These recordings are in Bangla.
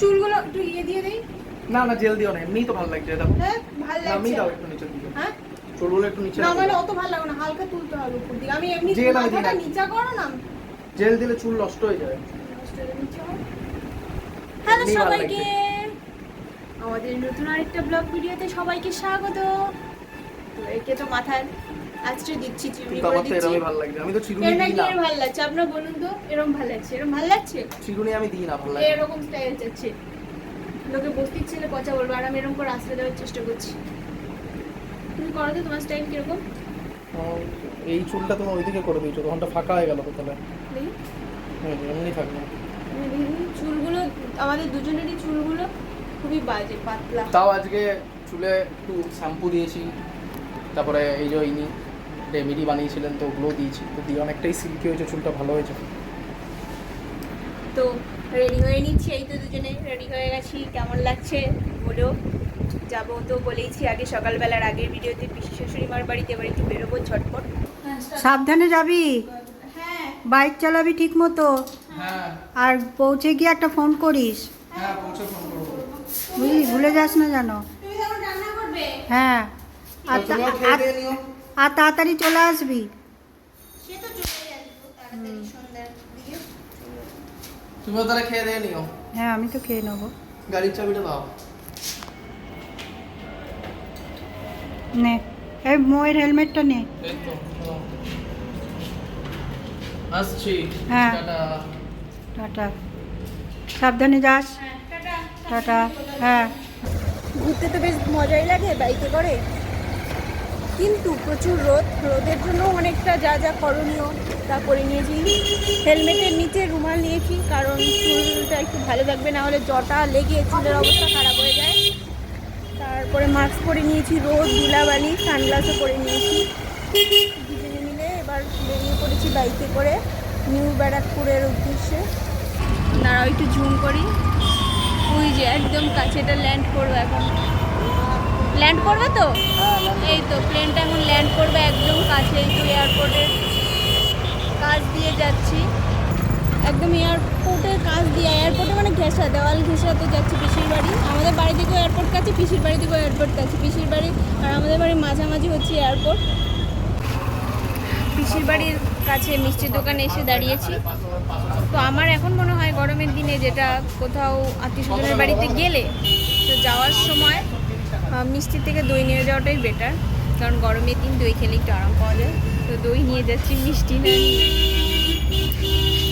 চুলগুলো একটু ইয়ে দিয়ে দেই। না না জেল দিও না, এমনিই তো ভালো লাগছে দেখো। হ্যাঁ ভালো লাগছে। আমি দাও একটু নিচে দিকে। হ্যাঁ চুলগুলো একটু নিচে না রাখো। মানে অত ভালো লাগে না, হালকা তুলতে হবে উপর দিকে। আমি এমনি জেল আমি দিই মাথাটা না। নিচা করো না। জেল দিলে চুল নষ্ট হয়ে যাবে। হ্যালো এমনি ভালো সবাইকে, আমাদের নতুন আরেকটা ব্লগ ভিডিওতে সবাইকে স্বাগত। তো একে তো মাথায় আজকে দিচ্ছি, চিরুনি করে আমার তো দিচ্ছি। এরকমই ভালো লাগছে, আমি তো চিরুনি এর দিই নাকি না। এর ভালো লাগছে, আপনারা বলুন তো এরকম ভালো লাগছে? এরকম ভালো লাগছে? চিরুনি আমি দিই না, ভালো লাগে। এরকম স্টাইল চাচ্ছে, লোকে বস্তির ছেলে পচা বলবো, আর আমি এরকম করে আশ্রয় দেওয়ার চেষ্টা করছি। তুমি করো তো, তোমার স্টাইল কিরকম? এই চুলটা তুমি ওইদিকে করে দিয়েছো, তখনটা ফাঁকা হয়ে গেল তো তাহলে। দেখি এমনি থাকবে। চুলগুলো আমাদের দুজনেরই চুলগুলো খুবই বাজে, পাতলা। তাও আজকে চুলে একটু শ্যাম্পু দিয়েছি, তারপরে এই যে ইনি রেমেডি বানিয়েছিলেন তো ওগুলোও দিয়েছি, তো দিয়ে অনেকটাই সিল্কি হয়েছে, চুলটা ভালো হয়েছে। তো রেডি হয়ে নিচ্ছি, এই তো দুজনে রেডি হয়ে গেছি। কেমন লাগছে বলো? যাবো তো বলেইছি আগে, সকালবেলার আগের ভিডিওতে পিসি শাশুড়ি মার বাড়িতে, এবার একটু বেরোবো ঝটপট। সাবধানে যাবি, হ্যাঁ বাইক চালাবি ঠিক মতো, হ্যাঁ আর পৌঁছে গিয়ে একটা ফোন করিস, হ্যাঁ পৌঁছে ফোন করবো। বুঝলি, ভুলে যাস না যেন। তুমি যখন রান্না করবে হ্যাঁ, আর তুমিও খেয়ে দিয়ে নিও। আর তাড়াতাড়ি চলে আসবি। সে তো চলে আসবো তাড়াতাড়ি সন্ধ্যার দিকে। তুমিও তাহলে খেয়ে দিয়ে নিও। হ্যাঁ আমি তো খেয়ে নেবো। গাড়ির চাবিটা দাও। নে, এই মোয়ের হেলমেটটা নে। এই তো আসছি। হ্যাঁ। টাটা। টাটা, সাবধানে যাস। হ্যাঁ টাটা। টাটা। হ্যাঁ, ঘুরতে তো বেশ মজাই লাগে বাইকে করে, কিন্তু প্রচুর রোদের জন্য অনেকটা যা যা করণীয় তা করে নিয়েছি। হেলমেটের নিচে রুমাল নিয়েছি, কারণ চুলটা একটু ভালো থাকবে, না হলে জটা লেগে চুলের অবস্থা খারাপ হয়ে যায়। তারপরে মাস্ক পরে নিয়েছি, রোদ ধুলাবালি, সানগ্লাসও পরে নিয়েছি। দুজনে মিলে এবার বেরিয়ে পড়েছি বাইকে করে নিউ ব্যারাকপুরের উদ্দেশ্যে। দাঁড়াও একটু জুম করি, ওই যে একদম কাছে এটা ল্যান্ড করবো এখন। ল্যান্ড করবে তো? এই তো প্লেনটা এখন ল্যান্ড করবে একদম কাছে, এই তো এয়ারপোর্টের কাজ দিয়ে যাচ্ছি, একদম এয়ারপোর্টের কাজ দিয়ে। এয়ারপোর্টে মানে ঘেঁষা, দেওয়াল ঘেঁষাতে যাচ্ছি পিসির বাড়ি। আমাদের বাড়ি থেকেও এয়ারপোর্ট কাছে, পিসির বাড়ি থেকেও এয়ারপোর্ট কাছে। পিসির বাড়ি আর আমাদের বাড়ির মাঝামাঝি হচ্ছে এয়ারপোর্ট। পিসির বাড়ির কাছে মিষ্টির দোকানে এসে দাঁড়িয়েছি। তো আমার এখন মনে হয় গরমের দিনে যেটা কোথাও আত্মীয় স্বজনের বাড়িতে গেলে তো যাওয়ার সময় মিষ্টি থেকে দই নিয়ে যাওয়াটাই বেটার, কারণ গরমের দিন দই খেলে একটু আরাম পাওয়া যায়। তো দই নিয়ে যাচ্ছি, মিষ্টি না নিয়ে।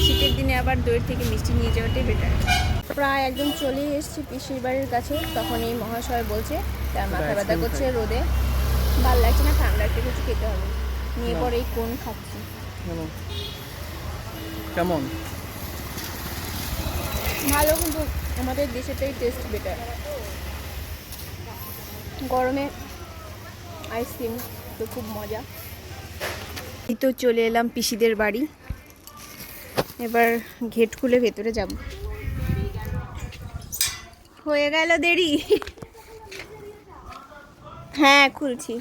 শীতের দিনে আবার দইয়ের থেকে মিষ্টি নিয়ে যাওয়াটাই বেটার। প্রায় একদম চলেই এসেছি পিসির বাড়ির কাছে, তখন এই মহাশয় বলছে তার মাথা ব্যথা করছে রোদে, ভাল লাগছে না, ঠান্ডা একটা কিছু খেতে হবে। নিয়ে পরে এই কোন খাচ্ছি। কেমন? ভালো, কিন্তু আমাদের দেশেরটাই টেস্ট বেটার। গরমে আইসক্রিম তো খুব মজা। এই তো চলে এলাম পিসিদের বাড়ি, এবার গেট খুলে ভেতরে যাব। হয়ে গেল দেরি। হ্যাঁ খুলছি।